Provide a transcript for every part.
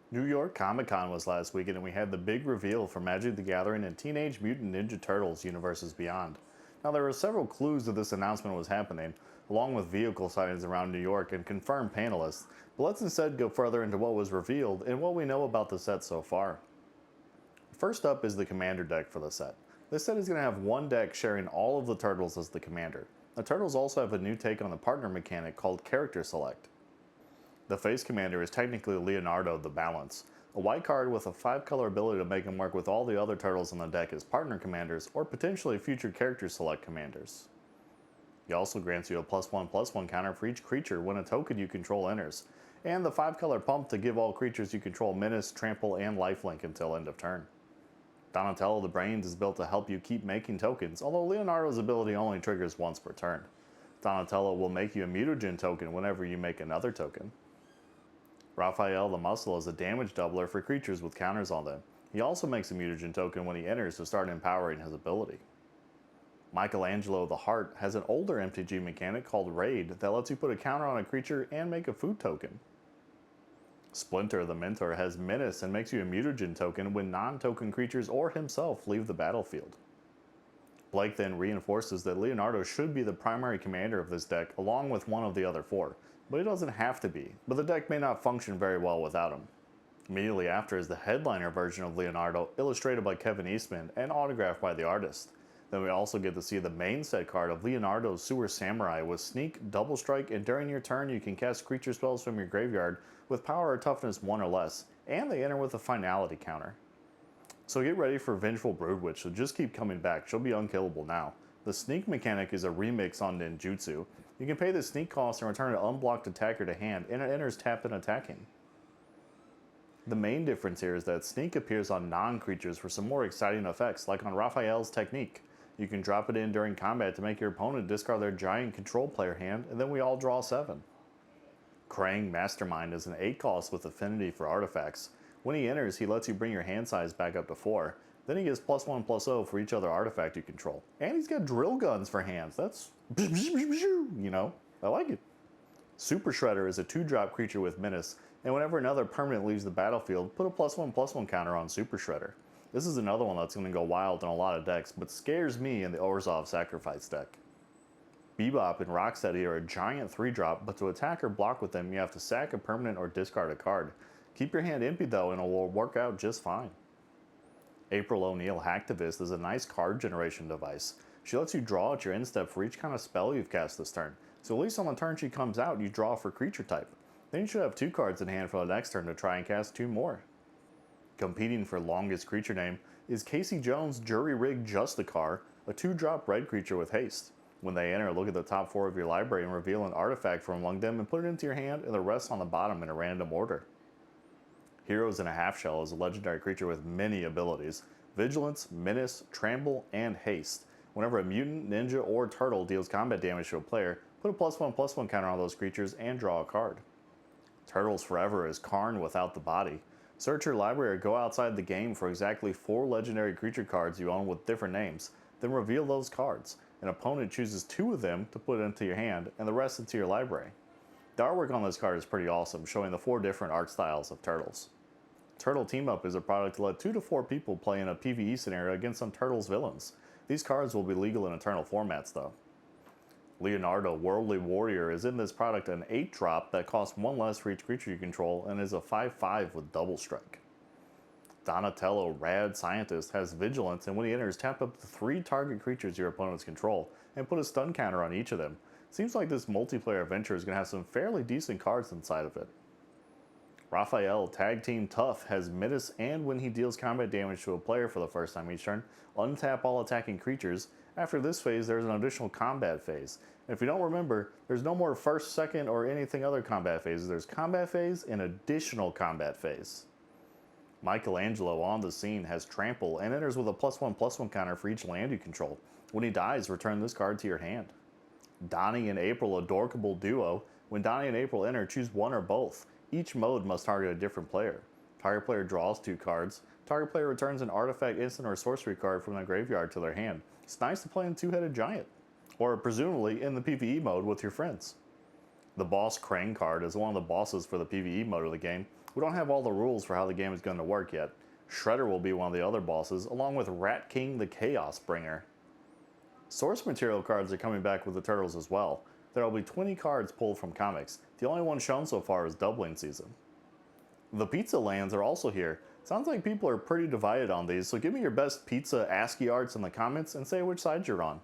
New York Comic Con was last weekend and we had the big reveal for Magic the Gathering and Teenage Mutant Ninja Turtles Universes Beyond. Now, there were several clues that this announcement was happening, along with vehicle sightings around New York and confirmed panelists, but let's instead go further into what was revealed and what we know about the set so far. First up is the Commander deck for the set. This set is going to have one deck sharing all of the Turtles as the Commander. The Turtles also have a new take on the partner mechanic called Character Select. The face commander is technically Leonardo the Balance, a white card with a 5-color ability to make him work with all the other turtles on the deck as partner commanders or potentially future character select commanders. He also grants you a +1/+1 counter for each creature when a token you control enters, and the 5-color pump to give all creatures you control menace, trample, and lifelink until end of turn. Donatello the Brains is built to help you keep making tokens, although Leonardo's ability only triggers once per turn. Donatello will make you a mutagen token whenever you make another token. Raphael the Muscle is a damage doubler for creatures with counters on them. He also makes a mutagen token when he enters to start empowering his ability. Michelangelo the Heart has an older MTG mechanic called Raid that lets you put a counter on a creature and make a food token. Splinter the Mentor has Menace and makes you a mutagen token when non-token creatures or himself leave the battlefield. Blake then reinforces that Leonardo should be the primary commander of this deck along with one of the other four, but he doesn't have to be, but the deck may not function very well without him. Immediately after is the headliner version of Leonardo, illustrated by Kevin Eastman and autographed by the artist. Then we also get to see the main set card of Leonardo's Sewer Samurai with Sneak, Double Strike, and during your turn you can cast creature spells from your graveyard with power or toughness 1 or less, and they enter with a finality counter. So get ready for Vengeful Broodwitch, so just keep coming back, she'll be unkillable now. The Sneak mechanic is a remix on Ninjutsu. You can pay the Sneak cost and return an unblocked attacker to hand, and it enters tapped and attacking. The main difference here is that Sneak appears on non-creatures for some more exciting effects, like on Raphael's Technique. You can drop it in during combat to make your opponent discard their giant control player hand, and then we all draw 7. Krang Mastermind is an 8 cost with affinity for artifacts. When he enters, he lets you bring your hand size back up to 4. Then he gives +1/+0 for each other artifact you control. And he's got drill guns for hands. That's, you know, I like it. Super Shredder is a 2-drop creature with Menace, and whenever another permanent leaves the battlefield, put a +1/+1 counter on Super Shredder. This is another one that's going to go wild in a lot of decks, but scares me in the Orzhov Sacrifice deck. Bebop and Rocksteady are a giant 3-drop, but to attack or block with them, you have to sack a permanent or discard a card. Keep your hand empty though, and it will work out just fine. April O'Neil Hacktivist is a nice card generation device. She lets you draw at your end step for each kind of spell you've cast this turn, so at least on the turn she comes out, you draw for creature type. Then you should have 2 cards in hand for the next turn to try and cast 2 more. Competing for longest creature name is Casey Jones' Jury Rig Justicar, a 2-drop red creature with haste. When they enter, look at the top 4 of your library and reveal an artifact from among them and put it into your hand and the rest on the bottom in a random order. Heroes in a Half Shell is a legendary creature with many abilities: Vigilance, Menace, Trample, and Haste. Whenever a mutant, ninja, or turtle deals combat damage to a player, put a +1/+1 counter on those creatures and draw a card. Turtles Forever is Karn without the body. Search your library or go outside the game for exactly 4 legendary creature cards you own with different names, then reveal those cards. An opponent chooses 2 of them to put into your hand and the rest into your library. The artwork on this card is pretty awesome, showing the 4 different art styles of turtles. Turtle Team Up is a product to let 2 to 4 people play in a PvE scenario against some Turtles villains. These cards will be legal in Eternal formats though. Leonardo Worldly Warrior is in this product an 8-drop that costs 1 less for each creature you control and is a 5/5 with double strike. Donatello Rad Scientist has Vigilance, and when he enters, tap up to 3 target creatures your opponents control and put a stun counter on each of them. Seems like this multiplayer adventure is going to have some fairly decent cards inside of it. Raphael Tag Team Tough has Menace, and when he deals combat damage to a player for the first time each turn, untap all attacking creatures. After this phase, there's an additional combat phase. And if you don't remember, there's no more first, second, or anything other combat phases. There's combat phase and additional combat phase. Michelangelo on the Scene has Trample and enters with a +1/+1 counter for each land you control. When he dies, return this card to your hand. Donnie and April, a Dorkable duo. When Donnie and April enter, choose one or both. Each mode must target a different player. Target player draws 2 cards. Target player returns an artifact, instant, or sorcery card from their graveyard to their hand. It's nice to play in 2-headed giant, or presumably in the PvE mode with your friends. The Boss Krang card is one of the bosses for the PvE mode of the game. we don't have all the rules for how the game is going to work yet. Shredder will be one of the other bosses, along with Rat King the Chaos Bringer. Source material cards are coming back with the Turtles as well. There will be 20 cards pulled from comics. The only one shown so far is Doubling Season. The pizza lands are also here. Sounds like people are pretty divided on these, so give me your best pizza ASCII arts in the comments and say which side you're on.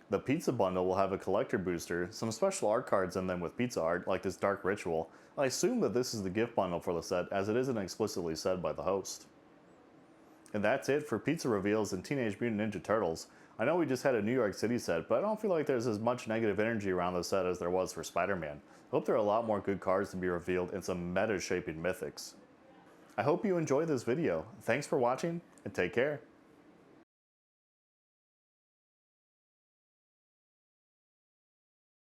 The pizza bundle will have a collector booster, some special art cards in them with pizza art, like this Dark Ritual. I assume that this is the gift bundle for the set, as it isn't explicitly said by the host. And that's it for pizza reveals in Teenage Mutant Ninja Turtles. I know we just had a New York City set, but I don't feel like there's as much negative energy around the set as there was for Spider-Man. I hope there are a lot more good cards to be revealed and some meta-shaping mythics. I hope you enjoyed this video. Thanks for watching, and take care.